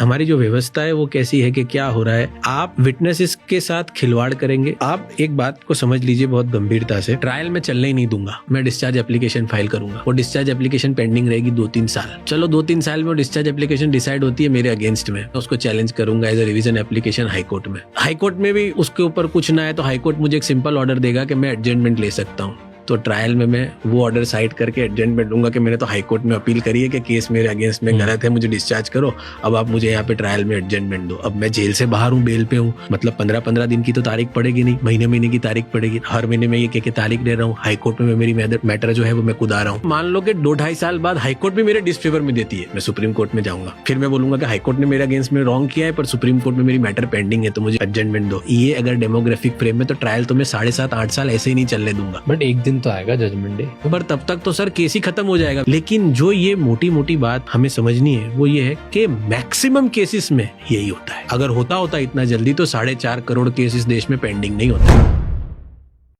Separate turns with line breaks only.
हमारी जो व्यवस्था है वो कैसी है कि क्या हो रहा है, आप विटनेसेस के साथ खिलवाड़ करेंगे। आप एक बात को समझ लीजिए बहुत गंभीरता से, ट्रायल में चलने ही नहीं दूंगा। मैं डिस्चार्ज एप्लीकेशन फाइल करूंगा, वो डिस्चार्ज एप्लीकेशन पेंडिंग रहेगी 2-3 साल। चलो 2-3 साल में वो डिस्चार्ज एप्लीकेशन डिसाइड होती है मेरे अगेंस्ट में, उसको चैलेंज करूंगा as a revision application high court में। हाईकोर्ट में भी उसके ऊपर कुछ ना है तो हाईकोर्ट मुझे एक सिंपल ऑर्डर देगा कि मैं एडजमेंट ले सकता हूँ। तो ट्रायल में मैं वो ऑर्डर साइड करके एडजमेंट दूंगा कि मैंने तो हाई कोर्ट में अपील करी है कि केस मेरे अगेंस्ट में गलत है, मुझे डिस्चार्ज करो, अब आप मुझे यहाँ पे ट्रायल में एडजमेंट दो। अब मैं जेल से बाहर हूँ, बेल पे हूँ, मतलब 15-15 दिन की तो तारीख पड़ेगी नहीं, महीने की तारीख पड़ेगी। हर महीने में ये क्या तारीख दे रहा हूँ, हाई कोर्ट में मेरी मैटर जो है वो मैं कुदा रहा हूँ। मान लो कि 2-2.5 साल बाद हाई कोर्ट भी मेरे डिसफेवर में देती है, मैं सुप्रीम कोर्ट में जाऊंगा, फिर मैं बोलूंगा कि हाई कोर्ट ने मेरे अगेंस्ट में रॉन्ग किया है पर सुप्रीम कोर्ट में मेरी मैटर पेंडिंग है तो मुझे एडजमेंट दो। ये अगर डेमोग्राफिक फ्रेम में तो ट्रायल तो मैं 7.5-8 साल ऐसे ही नहीं चलने दूंगा।
बट एक दिन तो आएगा जजमेंट डे,
पर तब तक तो सर केस ही खत्म हो जाएगा। लेकिन जो ये मोटी बात हमें समझनी है वो ये है कि मैक्सिमम केसेस में यही होता है। अगर होता इतना जल्दी तो 4.5 करोड़ केसेस देश में पेंडिंग नहीं होता।